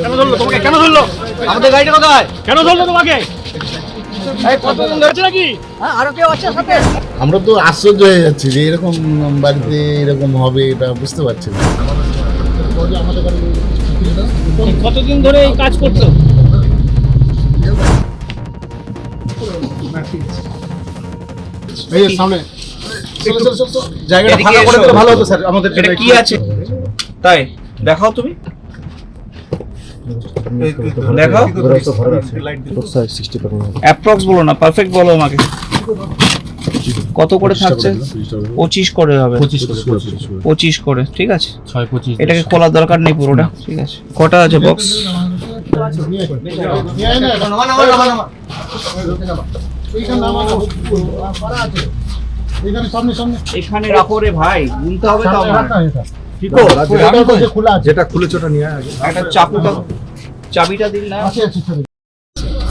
কেন ধরলো তোমাকে? কেন ধরলো? আমাদের গাড়িটা কোথায়? কেন ধরলো তোমাকে? এই কতজন ধরেছে নাকি? হ্যাঁ, আরো কেউ আছে সাথে? আমরা তো আশ্চর্য হয়ে যাচ্ছি যে এরকম বাড়িতে এরকম হবে, এটা বুঝতে পারছি না। কতদিন ধরে এই কাজ করছো? এই সামনে জায়গাটা ফাঁকা করে দিলে ভালো হতো স্যার। আমাদের এটা কি আছে তাই দেখাও তুমি, দেখাও। অ্যাপ্রক্স বলো না, পারফেক্ট বলো আমাকে। কত করে থাকছে? 25 করে হবে। 25 করে, ঠিক আছে। 6-25 এটাকে খোলার দরকার নেই পুরোটা, ঠিক আছে। কটা আছে বক্স? এখানে রাখো রে ভাই, গুনতে হবে তো আমার। যেটা খুলেছে ওটা নিয়ে আগে একটা চাকুটা, চাবিটা দিন না।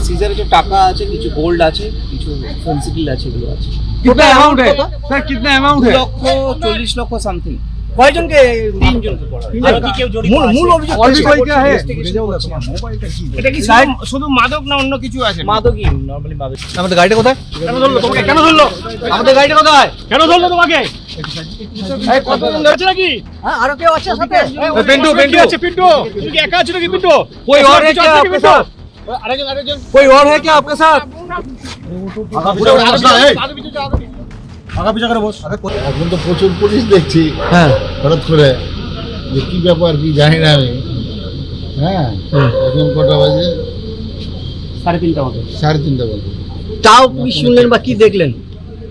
সিজারে যে টাকা আছে, কিছু গোল্ড আছে, কিছু পেন্সিল আছে, এগুলো আছে। कितना अमाउंट है सर? कितना अमाउंट है? 40 লক্ষ সামথিং। কয়জনকে? 3 জনকে পড়া। আর কি কেউ জড়িত আছে? মূল অভিযোগ और भी कोई क्या है? এটা কি শুধু মাদক না অন্য কিছু আছে? মাদকই, নরমালি মাদক। আমাদের গাড়িটা কোথায়? কেন ধরলো তোমাকে? কেন ধরলো? আমাদের গাড়িটা কোথায়? কেন ধরলো তোমাকে? এই কতজন ধরেছে নাকি? হ্যাঁ, আরো কেউ আছে সাথে? पिंटू पिंटू আছে পিন্টু। তুমি কি একা আছো নাকি পিন্টু? कोई और है क्या आपके साथ? আরেকজন कोई और है क्या आपके साथ? এখন তো প্রচুর পুলিশ দেখছি। হ্যাঁ হঠাৎ করে যে কি ব্যাপার কি জানি না আমি। হ্যাঁ, এখন কটা বাজে? 3:30 মতো। 3:30 বাজে। তাও কি শুনলেন বা কি দেখলেন?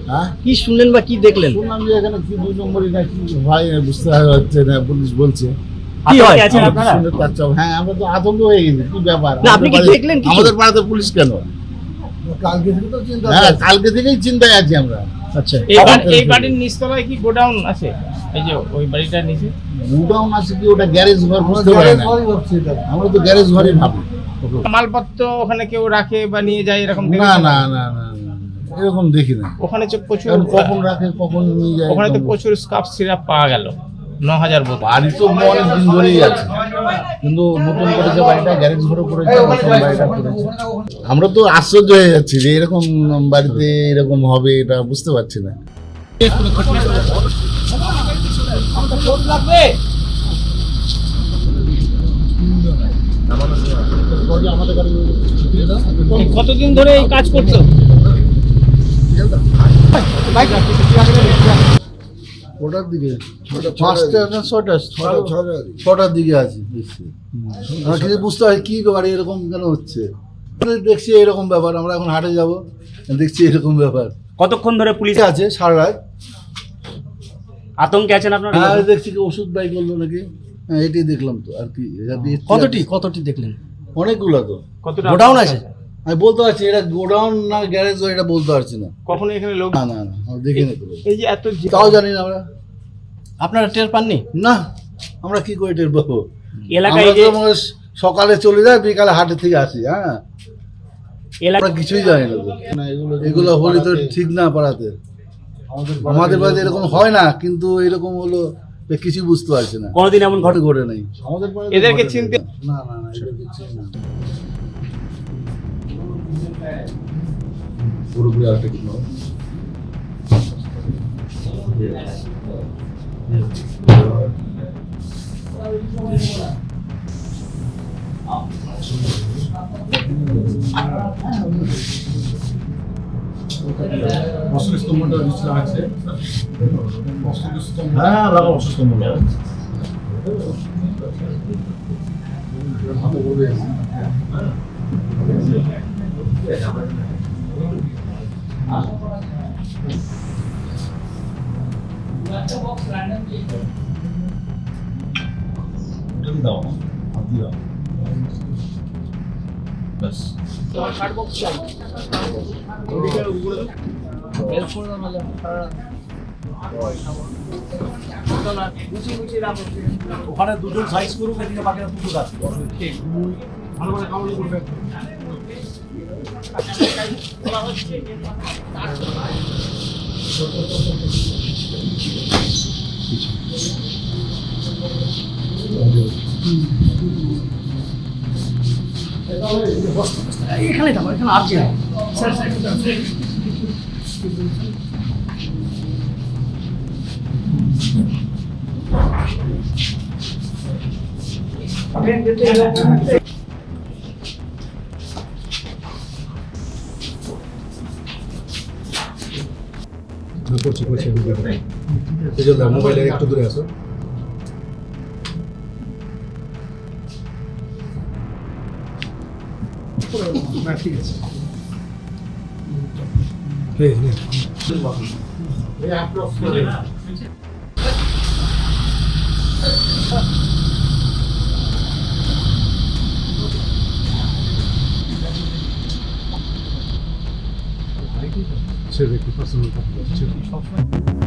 হ্যাঁ, কি শুনলেন বা কি দেখলেন? শুনলাম যে এখানে কি 2 নম্বরই না কি ভাই বুঝতে হচ্ছে না, পুলিশ বলছে। কি হয়? শুনে তার হ্যাঁ, আমরা তো আতঙ্ক হয়ে গেছি, কি ব্যাপার? না, আপনি কি আমাদের দেখলেন কিছু? আমাদের পাড়াতে পুলিশ কেন? কালকে থেকে তো চিন্তা, হ্যাঁ কালকে থেকেই চিন্তায় আছি আমরা। আচ্ছা, এই বাড়ির নিচতলায় কি গোডাউন আছে? এই যে ওই বাড়িটার নিচে গুডাউন আছে কি? ওটা গ্যারেজ ঘর, বুঝতে পারি না। আমরা তো গ্যারেজ ঘরই ভাবি। মালপত্র ওখানে কেউ রাখে বা নিয়ে যায় এরকম? না না না না না, এরকম দেখি না। ওখানে তো প্রচুর, এখন কখন রাখে কখন নিয়ে যায়। ওখানে তো প্রচুর স্কাফ সিরাপ পাওয়া গেল, 9000 বোতল। বাড়ি তো অনেক দিন ধরেই আছে, কিন্তু নতুন করেছে বাড়িটা, গ্যারেজ ঘরও করেছে, নতুন বাড়িটা করেছে। আমরা তো আশ্চর্য হয়ে যাচ্ছি যে এরকম বাড়িতে এরকম হবে, এটা বুঝতে পারছি না। কতদিন ধরে এই কাজ করছো? ওটার দিকে ছটার দিকে আছি। আমরা কিছু বুঝতে পারি কি ব্যাপার, এরকম কেন হচ্ছে। দেখছি এরকম ব্যাপার, আমরা এখন হাটে যাব, দেখছি এরকম ব্যাপার। কতক্ষণ ধরে পুলিশ আছে সারা রাত আতঙ্কে আছেন আপনারা? হ্যাঁ, দেখছি কি ওষুধ বাই করলো নাকি। হ্যাঁ, এটাই দেখলাম তো আর কি। কতটি দেখলেন? অনেকগুলো তো। কতটা গোডাউন আছে? আমি বলতে পারছি এটা গোডাউন না গ্যারেজ, এটা বলতে পারছি না। কখনো এখানে লোক? না না না, আমরা দেখিনি তো। এই যে এত তাও জানি না আমরা। আপনারা টের পাননি? না, আমরা কি করে টের পাবো? এলাকায় আমরা তো মনে হয় সকালে চলে যাই, বিকালে হাটে থেকে আসি। হ্যাঁ, আমরা কিছুই জানি না তো। না, এগুলো হলে তো ঠিক না পাড়াতে। আমাদের বাড়িতে এরকম হয় না, কিন্তু এরকম হলো কিছু বুঝতে পারছি না। কোনোদিন এমন ঘটে? ঘটে নাই আমাদের বাড়িতে। এদেরকে চিনতে? না না না, এদেরকে চিনি না। পুরোপুরি আরেকটা কি নাও? হ্যাঁ, লাগাও অসুস্থ। ওখানে দুজন সাইজ করুক, এদিকে বাকিরা দুটো কাজ ভালো করে কামড় করবে। এখানে থাকো, এখানে আর যে করছি মোবাইলের একটু দূরে আসো। ঠিক আছে। ছেড়ে একটু পার্সোনাল কথা বলছি।